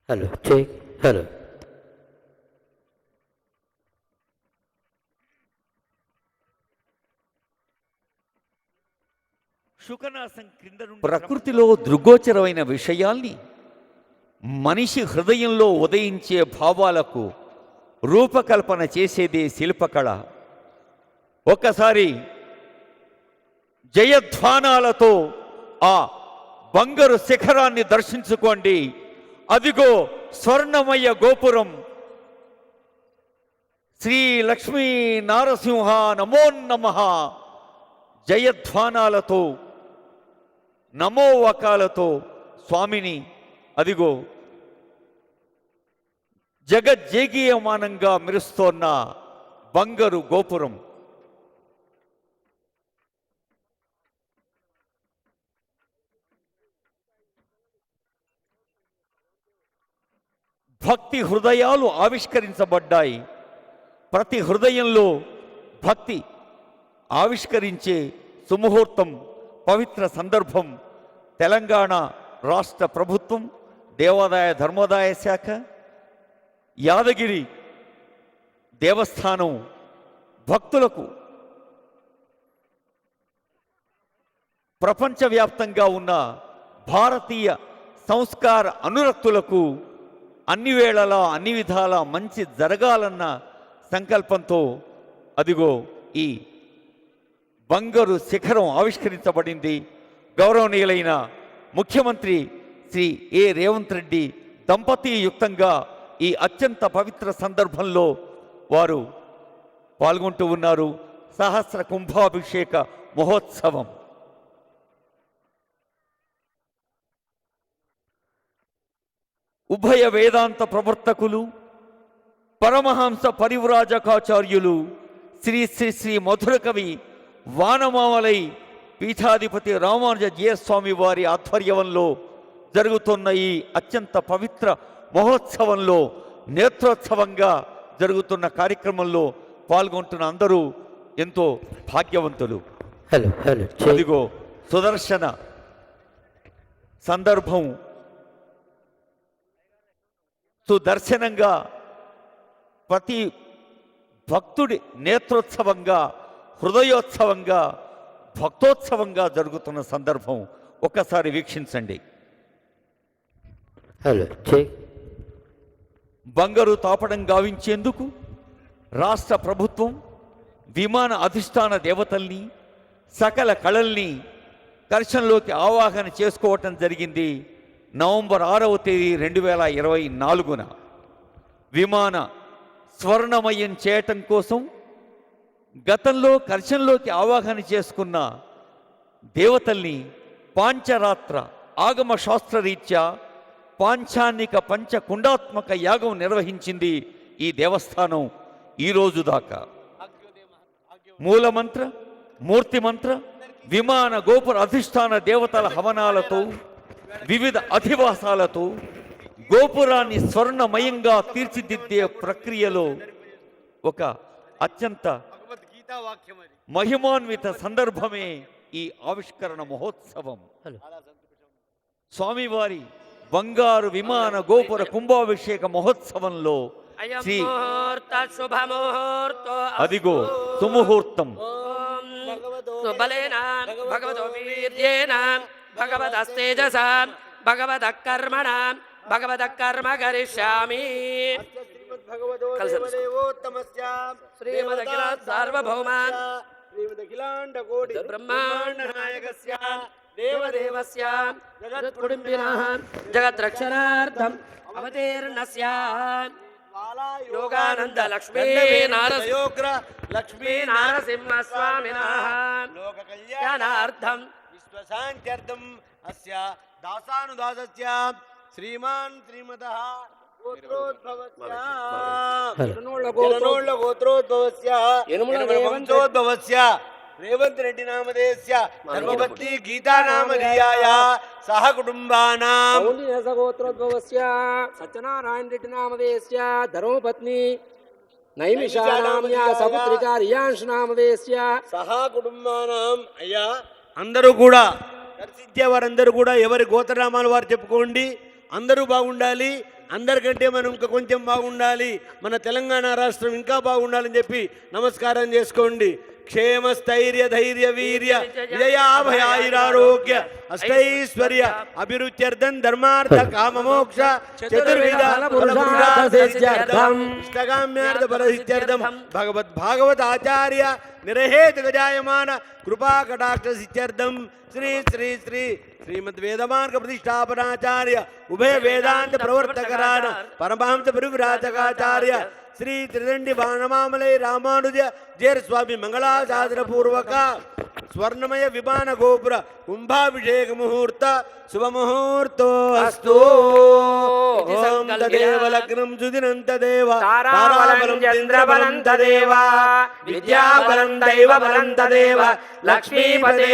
Hello check hello. ప్రకృతిలో దృగ్గోచరమైన విషయాల్ని మనిషి హృదయంలో ఉదయించే భావాలకు రూపకల్పన చేసేదే శిల్పకళ. ఒక్కసారి జయధ్వానాలతో ఆ బంగారు శిఖరాన్ని దర్శించుకోండి. అదిగో స్వర్ణమయ గోపురం. శ్రీ లక్ష్మీ నారసింహ నమో నమః జయధ్వానాలతో నమోవకాలతో స్వామిని అదిగో జగజ్జేగీయమానంగా మెరుస్తోన్న బంగారు గోపురం. భక్తి హృదయాలు ఆవిష్కరించబడ్డాయి. ప్రతి హృదయంలో భక్తి ఆవిష్కరించే సుముహూర్తం, పవిత్ర సందర్భం. తెలంగాణ రాష్ట్ర ప్రభుత్వం, దేవాదాయ ధర్మోదాయ శాఖ, యాదగిరి దేవస్థానం భక్తులకు ప్రపంచవ్యాప్తంగా ఉన్న భారతీయ సంస్కార అనురక్తులకు అన్ని వేళలా అన్ని విధాలా మంచి జరగాలన్న సంకల్పంతో అదిగో ఈ బంగారు శిఖరం ఆవిష్కరించబడింది. గౌరవనీయులైన ముఖ్యమంత్రి శ్రీ ఏ రేవంత్ రెడ్డి దంపతీయుక్తంగా ఈ అత్యంత పవిత్ర సందర్భంలో వారు పాల్గొంటూ ఉన్నారు. సహస్ర కుంభాభిషేక మహోత్సవం. ఉభయ వేదాంత ప్రవర్తకులు, పరమహంస పరివ్రాజకాచార్యులు శ్రీ శ్రీ శ్రీ మధుర కవి వానమామలై పీఠాధిపతి రామానుజ జీయస్వామి వారి ఆధ్వర్యంలో జరుగుతున్న ఈ అత్యంత పవిత్ర మహోత్సవంలో నేత్రోత్సవంగా జరుగుతున్న కార్యక్రమంలో పాల్గొంటున్న అందరూ ఎంతో భాగ్యవంతులు. హలో హలో అదిగో సుదర్శన సందర్భం సుదర్శనంగా ప్రతి భక్తుడి నేత్రోత్సవంగా, హృదయోత్సవంగా, భక్తోత్సవంగా జరుగుతున్న సందర్భం ఒక్కసారి వీక్షించండి. Hello check. బంగారు తాపడం గావించేందుకు రాష్ట్ర ప్రభుత్వం విమాన అధిష్టాన దేవతల్ని, సకల కళల్ని కర్షంలోకి ఆవాహన చేసుకోవటం జరిగింది. నవంబర్ 6వ తేదీ 2024 విమాన స్వర్ణమయం చేయటం కోసం గతంలో కర్షంలోకి ఆవాహన చేసుకున్న దేవతల్ని పాంచరాత్ర ఆగమ శాస్త్రరీత్యా పాంచానిక పంచకుండాత్మక యాగం నిర్వహించింది ఈ దేవస్థానం. ఈరోజు దాకా మూలమంత్ర, మూర్తిమంత్ర, విమాన గోపుర అధిష్టాన దేవతల హవనాలతో, వివిధ అధివాసాలతో గోపురాన్ని స్వర్ణమయంగా తీర్చిదిద్దే ప్రక్రియలో ఒక అత్యంత మహిమాన్విత సందర్భమే ఈ ఆవిష్కరణ మహోత్సవం. స్వామివారి బంగారు విమాన గోపుర కుంభాభిషేక మహోత్సవంలో శ్రీ అదిగో సుముహూర్తం. భగవదస్తేజసా భగవద కర్మణ భగవద కర్మ కరిష్యామి. శ్రీమదఖిల సార్వభౌమ బ్రహ్మాండ నాయకస్య దేవదేవస్య జగత్కుటుంబినః జగద్రక్షణార్థం అవతీర్ణస్య యోగానంద లక్ష్మీ నారసింహ స్వామినః లోక కళ్యాణార్థం విశ్వశాంత్యర్థం అస్య దాసానుదాసస్య శ్రీమాన్ శ్రీమతః గోత్రోద్భవస్య వంశోద్భవస్య రేవంత్ రెడ్డి నామధేయస్య ధర్మపత్ని గీతా నామధేయాయ సహ కుటుంబానాం గోత్రోద్భవస్య సత్యనారాయణ రెడ్డి నామధేయస్య ధర్మపత్ని నైమిషానామ్యా సపుత్రికా రియాంశ్ నామధేయస్య సహ కుటుంబానాం. అయ్యా అందరూ కూడా దర్శించే వారందరూ కూడా ఎవరి గోత్రనామాలు వారు చెప్పుకోండి. అందరూ బాగుండాలి. అందరికంటే మనం ఇంకా కొంచెం బాగుండాలి, మన తెలంగాణ రాష్ట్రం ఇంకా బాగుండాలని చెప్పి నమస్కారం చేసుకోండి. క్షేమ స్థైర్య ధైర్య వీర్య విజయాభయారోగ్య అష్టైశ్వర్య అభిరుచ్యర్థం ధర్మార్థ కామమోక్ష చతుర్విధ ఇష్టకామ్యార్థ ఫలసిద్ధ్యర్థం భగవద్ ఆచార్య నిరహేతు గజాయమాన కృపా కటాక్ష సిద్ధ్యర్థం శ్రీ శ్రీ శ్రీ శ్రీమద్ వేదమార్గ ప్రతిష్టాపనాచార్య ఉభయ వేదాంత ప్రవర్తకరాన పరమహంస పరివ్రాజకాచార్య శ్రీ త్రిదండి బాణమామలై రామానుజ జేర్ స్వామి మంగళాశాసన పూర్వక స్వర్ణమయ విమాన గోపుర కుంభాభిషేక ముహూర్త శుభముహూర్తో అస్తు. ఓం తదేవ లగ్నం సుదినం తదేవ తారాబలం చంద్రబలం తదేవ విద్యాబలం దైవబలం తదేవ లక్ష్మీపతే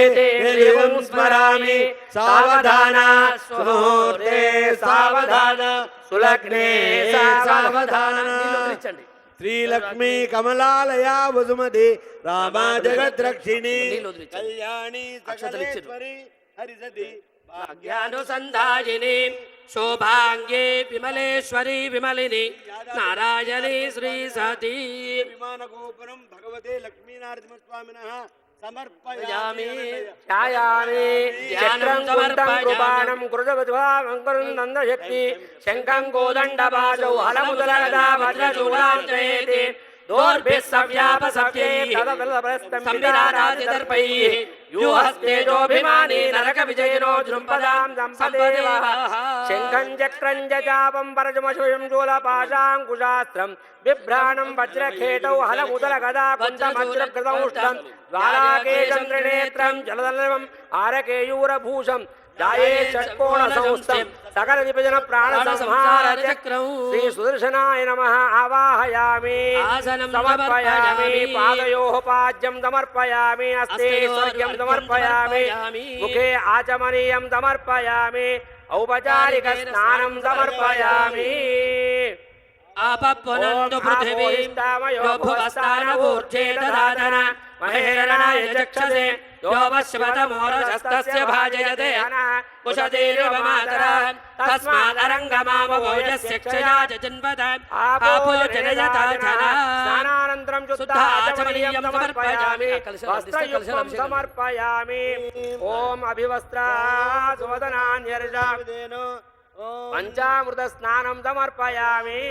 దేవం స్మరామి. సావధాన సుముహూర్తే సావధాన సులగ్నే సావధాన. శ్రీలక్ష్మీ కమలాలయా వసుమతి రామా జగద్రక్షిణి కళ్యాణి సకలేశ్వరి హరిసతి భాగ్యానుసంధాయిని శోభాంగే విమలేశ్వరి విమలిని నారాయణి శ్రీ సతీ. విమాన గోపురం భగవతే లక్ష్మీనారసింహస్వామినః సమర్పయామి. ఛాయామి చక్రం కుండం కృపాణం కృతవద్వామంకరం నందశక్తి శంఖం కోదండపాశౌ హలముదలగదా భద్రచూడాంజయేతి దోర్భిః సవ్యాపసవ్యైః సంవిరారాజితర్పైః యూహస్తేజోభిమానీ నరక విజయనో జృంపదాం సంపదేవః. శంఖం చక్రం చాపం పరజమశూయం శూలపాశాంకుశాస్త్రం బిభ్రాణం వజ్రఖేటౌ హలముదలగదా కుండమజ్రకృతౌష్ఠం ద్వారాకేశం త్రినేత్రం జలదలవం ఆరకేయూరభూషం జాయే షట్కోణ సంస్థం సకల విభజన ప్రాణ సంహార చక్రం. శ్రీ సుదర్శనాయ నమః ఆవాహయామి సమర్పయామి. పాదయోః పాద్యం సమర్పయామి. హస్తే స్వర్గ్యం సమర్పయామి. ముఖే ఆచమనీయం సమర్పయామి. ఔపచారిక స్నానం సమర్పయామి. ఆపఃపునందు పృథివీ యో భువస్థానమూర్ధ్వే దదాతన మహేరణాయ చక్షసే యో వశ్వతమోరశస్తస్య భాజయతే కుశదేర్యవమాతర తస్మాదరంగమామవోజస్య క్షయా జన్మత ఆపో జనయతా జన. స్నానానంతరం శుద్ధాచమనీయం సమర్పయామి. వస్త్రయుక్తం సమర్పయామి. ఓం అభివస్త్రా శోధనాన్యర్జా పంచామృత స్నానం సమర్పయామి.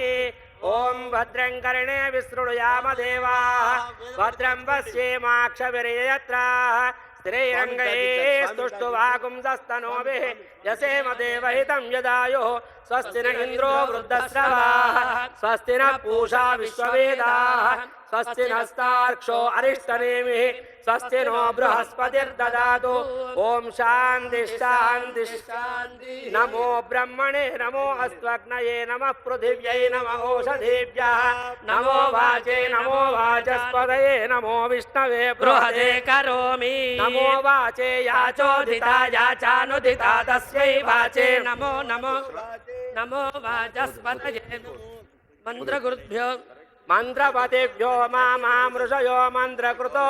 ఓం భద్రం కర్ణే విసృణుయామ దేవాః భద్రం పశ్యేమాక్షభిర్యజత్రాః స్థిరైరంగైः స్తుష్టువాగుంసస్తనూభిः యసేమ దేవహితం యదాయుः. స్వస్తి న ఇంద్రో వృద్ధశ్రవాः స్వస్తి న పూషా విశ్వవేదాः స్వస్తి నస్తార్క్షో అరిష్టనేమిః స్వస్తి నో బృహస్పతిర్దదాతు. ఓం శాంతి శాంతి శాంతి. నమో బ్రహ్మణే నమో అస్త్వగ్నయే నమః పృథివ్యై నమః ఓషధేభ్యః నమో వాచే నమో వాచస్పతయే నమో విష్ణవే బృహదే కరోమి. నమో వాచే యాచోదితా యాచానుదితా తస్యై వాచే నమో నమో నమో వాచస్పతయే. మంత్రగురుభ్యో మంత్రపతిభ్యో మామృషయో మంత్రకృతో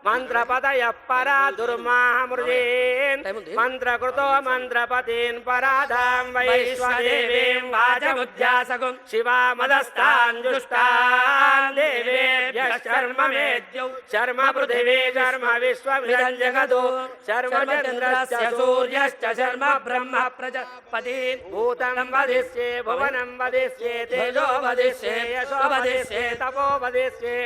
మంత్రపతయః పరా దుర్మామృజేన్ మంత్రకృతో మంత్రపతీన్ పరాధాం వైశ్వదేవీం వాచముధ్యాసగుం శివామదస్తాన్ దుష్టాన్ దేవేభ్యః శర్మ మేద్యౌ శర్మ పృథివీ శర్మ విశ్వమిదం జగదో శర్మ చంద్రస్య సూర్యశ్చ శర్మ బ్రహ్మ ప్రజాపతి. భూతం వదిష్యే భువనం వదిష్యే తేజో వదిష్యే యశో వదిష్యే తపో వదిష్యే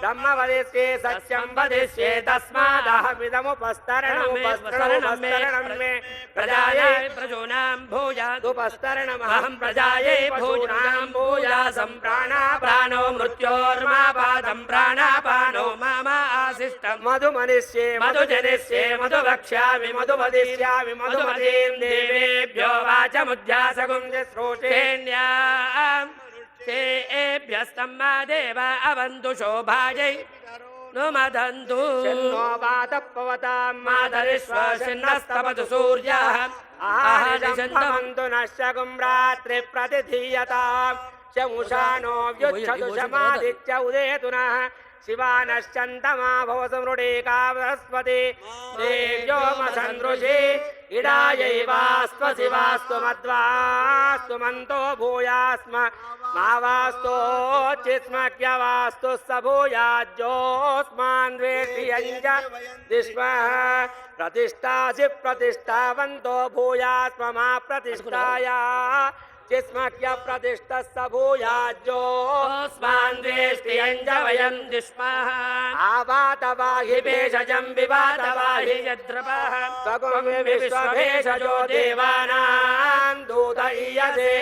బ్రహ్మ వదిష్యే సత్యం వదిష్యే తస్మాదహమిదముపస్తరణం మే ప్రజాయై ప్రజోనాం భూయాద్ ఉపస్తరణమహం ప్రజాయై భూనాం భూయాసం ప్రాణాపానో మృత్యోర్మాపాదం ప్రాణాపానో మామ ఆశిష్టం మధుమనిష్యే మధుజనిష్యే మధువక్ష్యామి మధుమదిష్యామి మధుమదీం దేవేభ్యో వాచముధ్యాసగుం శ్రోషేణ్యాం తేభ్యస్తమ్మా దేవ అవంతు శోభాయై నుమదంతు. శన్నో వాతపవతాం మాతరిశ్వసిన్నస్తపతు సూర్యః ఆహారిషంతమంతు నశ్యగుం రాత్రి ప్రతిధీయతాం శముషానో వ్యుచ్ఛతు శమాదిత్య ఉదేతు నః శివానశ్చంతమా భవ సమృడేకా బృహస్పతి దేవ్యోమసందృశి इडायैवास्त्व शिवास्तु मध्वास्तु मन्तो भूयास्म मावास्तोच्चिस्मक्यवास्तु स भूयाज्योऽस्मान् द्वेष्यञ्च दिष्मः प्रतिष्ठासि प्रतिष्ठावन्तो भूयास्म मा प्रतिष्ठाया चिस्मक्य प्रतिष्ठः स भूयाज्योऽस्मान् द्वेष्यञ्च वयं दिष्मः आवातवाहि भेषजं विवातवाहि यद्रपः स्वगुं विश्वभेषजो देवानां दूत ईयसे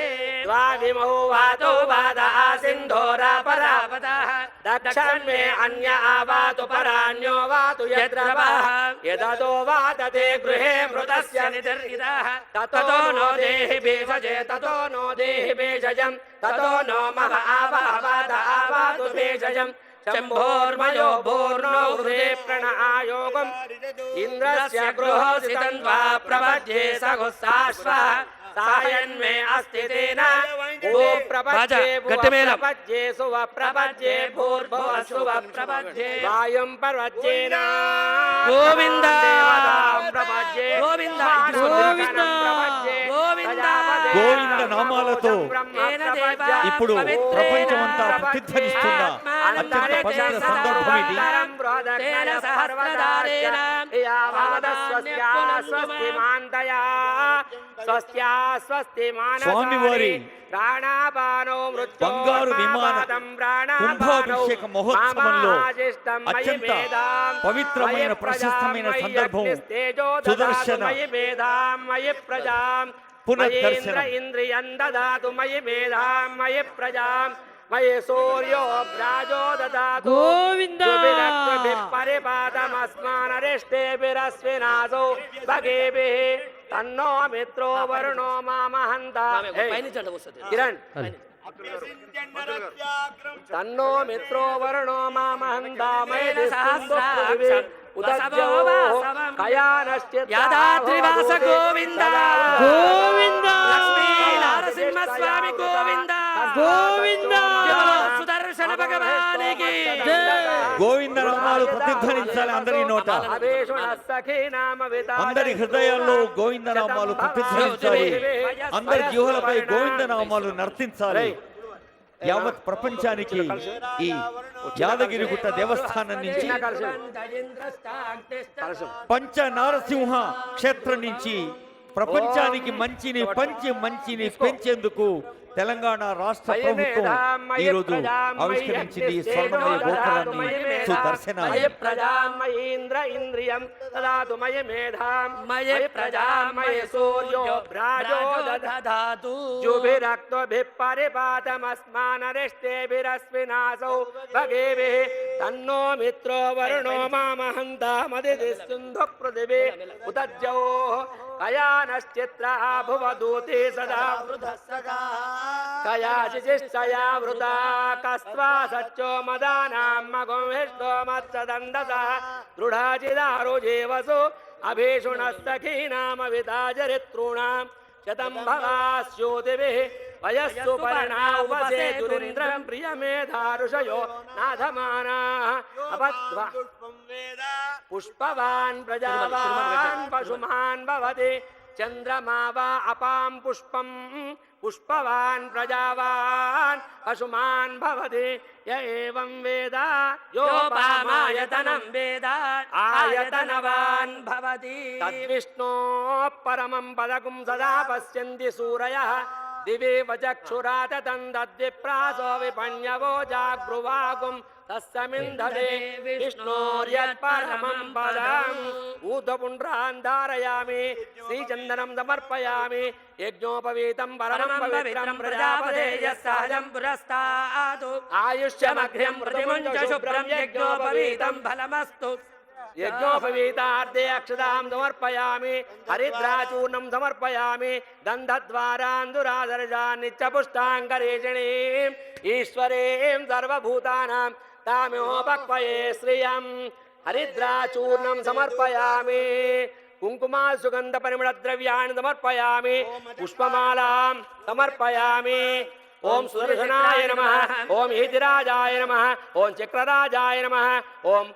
द्वाविमौ वातो वादः सिन्धोरापरापतः दक्षिणे अन्य आवातु परान्यो वातु यद्रपः यदतो वादते गृहे मृतस्य निदर्हितः ततो नो देहि भेषजे ततो नो देहि भेषजं ततो नो मह आवावाद आवातु भेषजं शम्भोर्मयो भूर्नो हृदे प्रणआयोगम् इन्द्रस्य गृहोसितं वा प्रपद्ये सघुस्साश्वः सायन्मे अस्ति तेन भू प्रपद्ये प्रपद्ये सुव प्रपद्ये भूर्भुव सुव प्रपद्ये वायुं प्रपद्येन गोविन्द प्रपद्ये गोविन्द गोविन्द గోవింద నామాలతో ఇప్పుడు ప్రపంచమంతా ప్రతిధ్వనిస్తున్న అత్యంత పవిత్ర సందర్భం ఇది. స్వామివారి బంగారు విమాన కుంభాభిషేక మహోత్సవంలో అత్యంత పవిత్రమైన ప్రశస్తమైన సందర్భం సుదర్శన పునర్దర్శనం. ఇంద్రియం దదాతు మయి మేధాం మయి ప్రజాం మయి సూర్యో రాజో దదాతు గోవింద పరిపాతమస్మానరిష్టేభిరస్వినాసో భగేభిః తన్నో మిత్రో వరుణో మామహంతా కిరణ్ తన్నో మిత్రో వరుణో మామహంతా మయి సహస్రాక్షం యాదాద్రివాస గోవింద గోవింద లక్ష్మీ నరసింహ స్వామి గోవింద గోవింద సుదర్శన భగవానికి గోవింద నామాలు ప్రతిధ్వనించాలి అందరి నోట, అందరి హృదయాల్లో గోవింద నామాలు ప్రతిధ్వనించాలి, అందరి జీవులపై గోవింద నామాలు నర్తించాలి. యావత్ ప్రపంచానికి ఈ యాదగిరిగుట్ట దేవస్థానం నుంచి పంచ నారసింహ క్షేత్రం నుంచి ప్రపంచానికి మంచిని మంచిని పెంచేందుకు తెలంగాణ రాష్ట్ర ప్రభుత్వం ఈ రోజు ఆవిష్కరించింది ఈ స్వర్ణమయ గోపురాన్ని సుదర్శనాన్ని. ప్రజామయేంద్ర ఇంద్రియం దదాతు మయ మేధాం మయ ప్రజామయ సూర్యో రాజో దదాతు జుభిరక్తోభిః పరిపాతమస్మానరిష్టేభిరస్వినాసౌ భగేభిః తన్నో మిత్రో వరుణో మామహంతామదితి సింధు పృథివీ ఉదజ్జౌ కయానశ్చిత్రా భువదూతే సదా వృధస్సగా కయాచిశిష్టయా వృతా కస్వా సచ్చో మదానాం మగుంహిష్టో మత్సదందసః దృఢాచిదారో జీవసు అభీషుణస్తఖీనామవితాచరితॄణాం శతం భవాస్యోతిభిః వయస్సు పరిణావసేతురింద్రం ప్రియమేధారుషయో నాథమానాః అపద్వ పుష్పవాన్ ప్రజావాన్ పశుమాన్ భవతి చంద్రమా వా అపాం పుష్పం పుష్పవాన్ ప్రజావాన్ పశుమాన్ భవతి య ఏవం వేద యోపామాయతనం వేద ఆయతనవాన్ భవతి తద్విష్ణో పరమం పదకం సదా పశ్యంతి సూరయః దివేవ చక్షురాత తందద్విప్రాసో విపణ్యవో జాగృవాగుం తస్సమింధతే విష్ణోర్యత్పరమం పదం ఊర్ధ్వపుండ్రాన్ ధారయామి శ్రీచందనం సమర్పయామి యజ్ఞోపవీతం పరమం పవిత్రం ప్రజాపతేయ సహజం పురస్తాతు ఆయుష్యమగ్ర్యం ప్రతిముంచ శుభ్రం యజ్ఞోపవీతం ఫలమస్తు యజ్ఞోపవీతార్థే అక్షతాం సమర్పయామి హరిద్రాచూర్ణం సమర్పయామి గంధద్వారాందురాదర్శాన్ నిత్యపుష్టాంగరేషిణీం ఈశ్వరీం సర్వభూతానాం తామోపక్వయే శ్రియం హరిద్రాచూర్ణం సమర్పయామి కుంకుమా సుగంధ పరిమళ ద్రవ్యాన్ని సమర్పయామి పుష్పమాలాం సమర్పయామి ఓం సుదర్శనాయ నమః ఓం ఈతిరాజాయ నమః ఓం చక్రరాజాయ నమః ఓం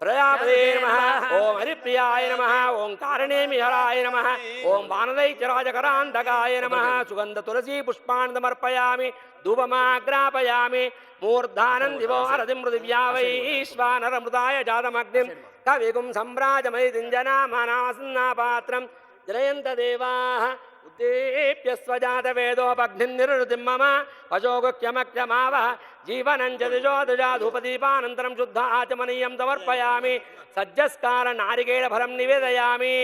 ప్రజాపతే నమః ఓం హరిప్రియాయ నమః ఓం కారణేమిహరాయ నమః ఓం వానరైత్యరాజకరాంతకాయ నమః సుగంధ తులసీ పుష్పాన్ సమర్పయామి ధూపమాగ్రాపయామి మూర్ధానం దివో అరతిం పృథివ్యా వైశ్వానరమృతాయ జాతమగ్నిం కవిగుం సంభ్రాజమైదింజనామానాసన్నాపాత్రం జలయంత దేవాః ఉద్దీప్య స్వజాతవేదోపగ్నిం నిరుతిం మమ అశోగుఖ్యమఖ్యమావః జీవనం చ దిశోదజాధూపదీపానంతరం శుద్ధ ఆచమనీయం సమర్పయామి సజ్జస్కార నారికేళ ఫలం నివేదయామి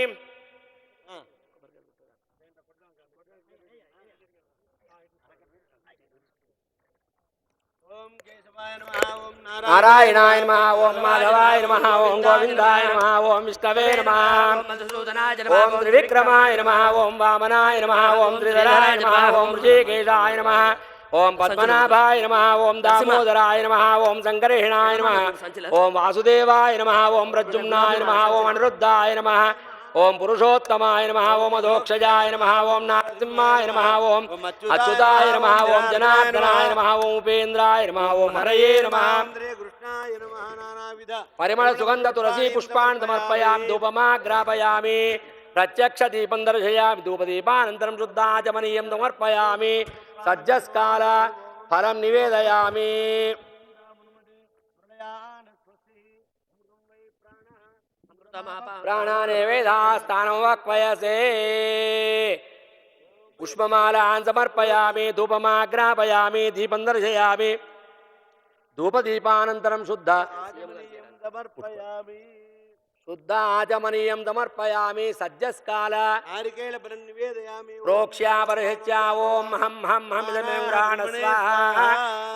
ఓం కేశవాయ నమః ఓం నారాయణాయ నమః ఓం మాధవాయ నమః ఓం గోవిందాయ నమః ఓం విష్ణవే నమః మధుసూదనాయ ఓం త్రివిక్రమాయ నమః ఓం వామనాయ నమః ఓం త్రిధరాయ నమః ఓం ఋషికేశాయ నమః ఓం పద్మనాభాయ నమః ఓం దామోదరాయ నమః ఓం సంకర్షణాయ నమః ఓం వాసుదేవాయ నమః ఓం ప్రద్యుమ్నాయ నమః ఓం అనిరుద్ధాయ నమః ఓం పురుషోత్తమాయ నమః ఓం అధోక్షజాయ నమః ఓం నరసింహాయ నమః ఓం అచ్యుతాయ నమః ఓం జనార్దనాయ నమః ఓం ఉపేంద్రాయ నమః ఓం హరయే నమః కృష్ణాయ నమః నానావిధ పరిమళ సుగంధ తులసీ పుష్పాన్ సమర్పయామి ధూపమాగ్రాపయామి ప్రత్యక్ష దీపం దర్శయామి ధూపదీపానంతరం శుద్ధాచమనీయం సమర్పయామి సజ్జస్కాల ఫలం నివేదయామి ప్రాణానే వేదాస్థానం వక్వయసే పుష్పమాలాన్ సమర్పయామి ధూపమాగ్రాపయామి దీపం దర్శయామి ధూపదీపానంతరం సమర్పయామి శుద్ధాచమనీయం సమర్పయామి సజ్జస్కాల నారికేళ ఫలం నివేదయామి ప్రోక్ష్యాపరిహత్యా ఓం హం హం హం ఇదమేంద్రాణ స్వాహ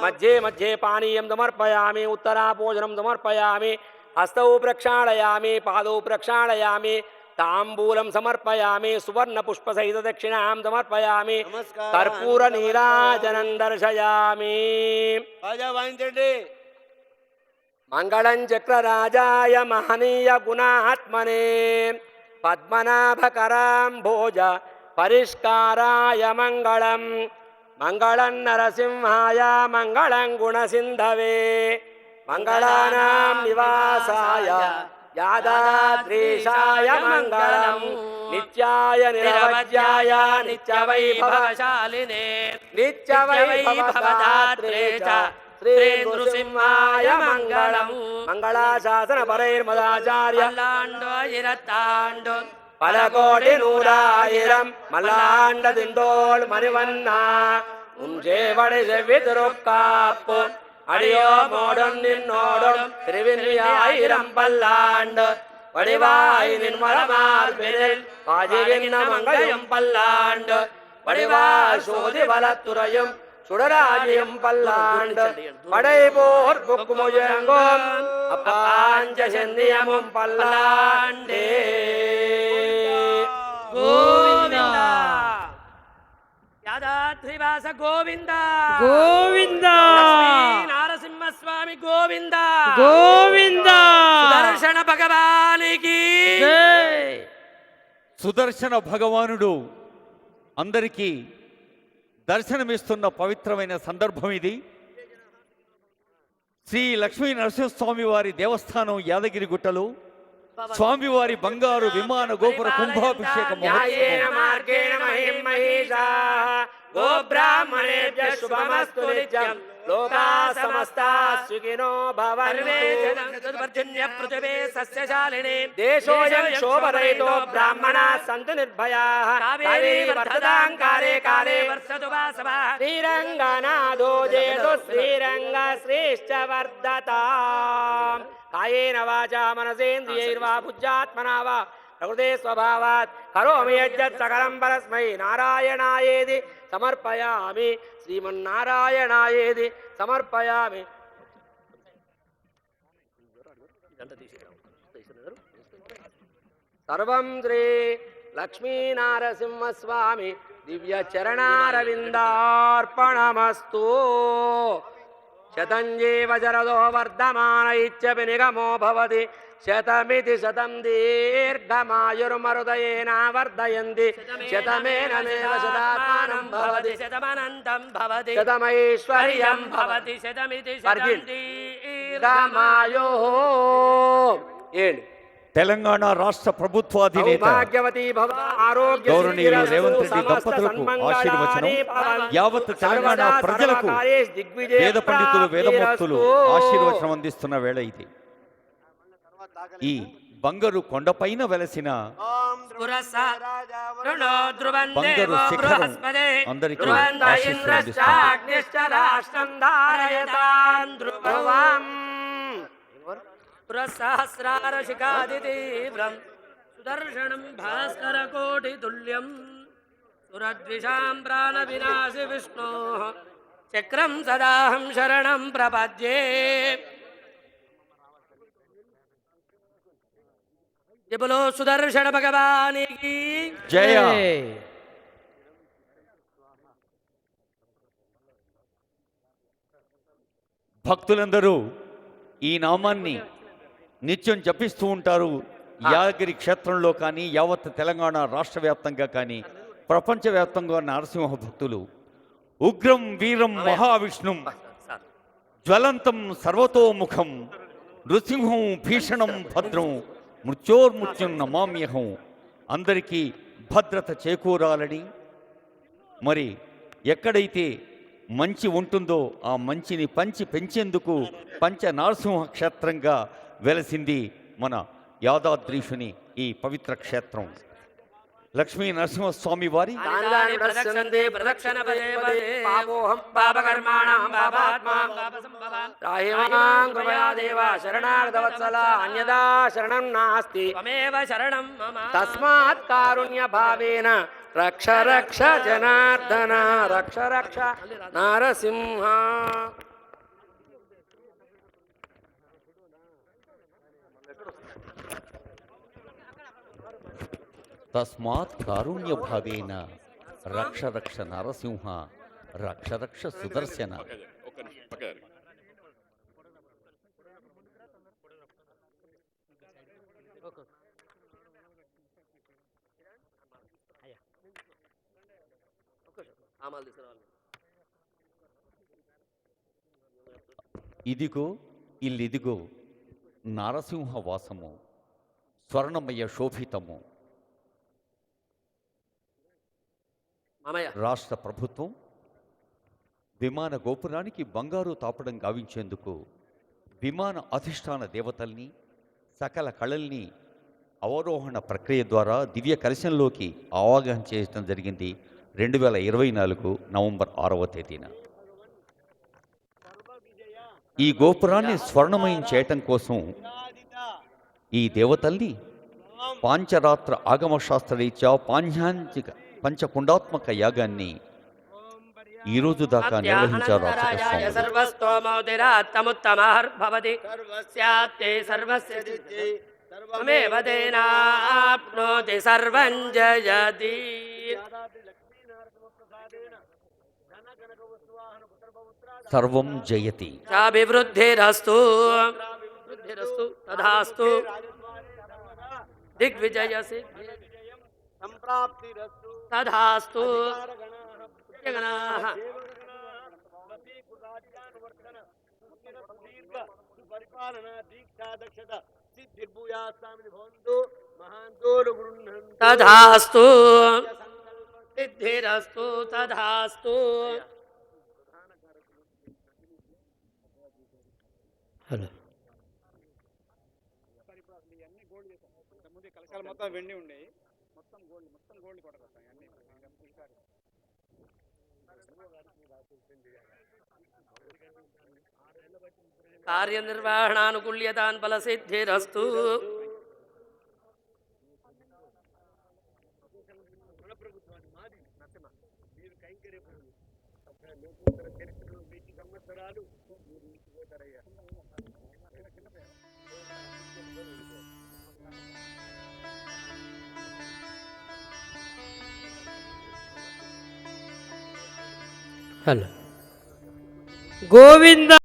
మధ్యే మధ్యే పానీయం సమర్పయామి ఉత్తరాభోజనం సమర్పయామి హస్తౌ ప్రక్షాళయామి పాదౌ ప్రక్షాళయామి తాంబూలం సమర్పయామి సువర్ణ పుష్పసహిత దక్షిణాం సమర్పయామి నమస్కారం. కర్పూర నీరాజనం దర్శయామి బాజా వాయించండి మంగళం చక్రరాజాయ మహనీయ గుణాత్మనే పద్మనాభకరాంభోజ పరిష్కారాయ మంగళం మంగళం నరసింహాయ మంగళం గుణసింధవే మంగళానాం నివాసాయ యాదాద్రీశాయ మంగళం నిత్యాయ నిరవధ్యాయ నిత్యవైభవశాలినే నిత్యవైభవదాత్రే చ శ్రీ నృసింహాయ మంగళం మంగళాశాసన పరైర్మదాచార్య పల్లాండో ఇరత్తాండో പലകോടി നൂറായിരം മല്ലാണ്ട തിന്തോൾ മണിവന്ന ഉഞ്ചേവടി ചെവിതിരുക്കാപ്പു അടിയോ മോടും നിന്നോടും തിരുവിനായിരം പല്ലാണ്ട് വടിവായി നിൻമലമാർപിനിൽ പാചിരുന്ന മംഗളം പല്ലാണ്ട് വടിവായി ശോധി വലത്തുറയും சுடராஜியம் பல்லாண்டு படைபோர் புக்குமுயங்கும் அப்பாஞ்ச செந்தியமும் பல்லாண்டே గోవింద యాదాద్రివాస గోవింద గోవింద నారసింహస్వామి గోవింద గోవింద దర్శన భగవానికి జై. సుదర్శన భగవానుడు అందరికీ దర్శనమిస్తున్న పవిత్రమైన సందర్భం ఇది. శ్రీ లక్ష్మీ నరసింహస్వామి వారి దేవస్థానం యాదగిరిగుట్టలో స్వామివారి బంగారు విమాన గోపుర కుంభాభిషేక న్యాయేన మహోత్సవం మార్గేణ మహిం మహిషాః గోబ్రాహ్మణేభ్య శుభమస్తు నిత్యం లోకా సమస్తాః సుఖినో భవంతు పర్జన్య పృథివే సస్యశాలినే దేశోయం శోభరహితో బ్రాహ్మణాః సంతు నిర్భయాః కావేరీ వర్ధతాం కాలే కాలే వర్షతు వాసవః శ్రీరంగనాథో జయతు శ్రీరంగ శ్రేష్ఠ వర్ధతాం కాయేన వాచా మనసేంద్రియైర్వా బుద్ధ్యాత్మనా వా ప్రకృతే స్వభావాత్ కరోమి యజ్జత్ సకలం పరస్మై నారాయణాయేది సమర్పయామి శ్రీమన్నారాయణాయేది సమర్పయామి సర్వం శ్రీ లక్ష్మీనారసింహస్వామి దివ్య చరణారవిందార్పణమస్తు శతంజీవ శరదో వర్ధమాన ఇత్యపి నిగమో భవతి శతమితి శతం దీర్ఘమాయుర్మరుదయేన వర్ధయంతి శతమేనమేవ శతాత్మానం భవతి శతమనంతం భవతి శతమైశ్వర్యం భవతి శతమితి వర్జిన్. దీర్ఘమాయో ఏంటి తెలంగాణ రాష్ట్ర ప్రభుత్వాధినేత సౌభాగ్యవతి భవ ఆరోగ్య గౌరవనీయులు రేవంత్ రెడ్డి దంపతులకు ఆశీర్వచనం, యావత్ తెలంగాణ ప్రజలకు వేద పండితులు వేదమూర్తులు ఆశీర్వచనం అందిస్తున్న వేళ ఇది. ఈ బంగారు కొండపైన వెలసిన బంగారు శిఖరం అందరికీ ఆశీస్సులు అందిస్తుంది. పురసహస్రారశిఖాదితీవ్రం సుదర్శనం భాస్కరకోటితుల్యం సురద్విషాం ప్రాణవినాశి విష్ణోః చక్రం సదాహం శరణం ప్రపద్యే. జబలో సుదర్శన భగవానికి జయ. భక్తులందరూ ఈ నామాన్ని నిత్యం జపిస్తూ ఉంటారు. యాదగిరి క్షేత్రంలో కానీ యావత్ తెలంగాణ రాష్ట్ర వ్యాప్తంగా కానీ ప్రపంచవ్యాప్తంగా నరసింహ భక్తులు ఉగ్రం వీరం మహావిష్ణుం జ్వలంతం సర్వతోముఖం నృసింహం భీషణం భద్రం మృత్యోర్మృత్యుం నమామ్యహం అందరికీ భద్రత చేకూరాలని, మరి ఎక్కడైతే మంచి ఉంటుందో ఆ మంచిని పంచి పెంచేందుకు పంచ నరసింహ క్షేత్రంగా వెలసింది మన యాదాద్రీషుని ఈ పవిత్ర క్షేత్రం. లక్ష్మీ నరసింహస్వామి వారి తస్మాత్ కారుణ్య భావేన రక్ష రక్ష జనార్దన రక్ష రక్ష నరసింహ. తస్మాత్ కారుణ్య భావేన రక్ష రక్ష నరసింహ రక్ష రక్ష సుదర్శన. ఇదిగో ఇల్లిదిగో నారసింహ వాసము స్వర్ణమయ శోభితము. రాష్ట్ర ప్రభుత్వం విమాన గోపురానికి బంగారు తాపడం గావించేందుకు విమాన అధిష్టాన దేవతల్ని సకల కళల్ని అవరోహణ ప్రక్రియ ద్వారా దివ్య కలశంలోకి ఆవాహన చేయడం జరిగింది 2024 నవంబర్ 6వ తేదీన. ఈ గోపురాన్ని స్వర్ణమయం చేయటం కోసం ఈ దేవతల్ని పాంచరాత్ర ఆగమశాస్త్రరీత్యా పంచకుండాత్మక యాగాన్ని ఈ రోజు దాకా నిర్వహించారు. సర్వం జయతి అభివృద్ధిరస్తు తథాస్తు దిగ్విజయ సిద్ధి తథాస్తు. తథాస్తు సిద్ధిరస్తు తథాస్తు. హలో మొత్తం వెండి ఉండేవి, మొత్తం గోల్డ్ కొట్టకొస్తాయి అన్ని. కార్యనిర్వహణానుకూల్యతాన్ ఫలసిద్ధిరస్తు. హలో గోవింద.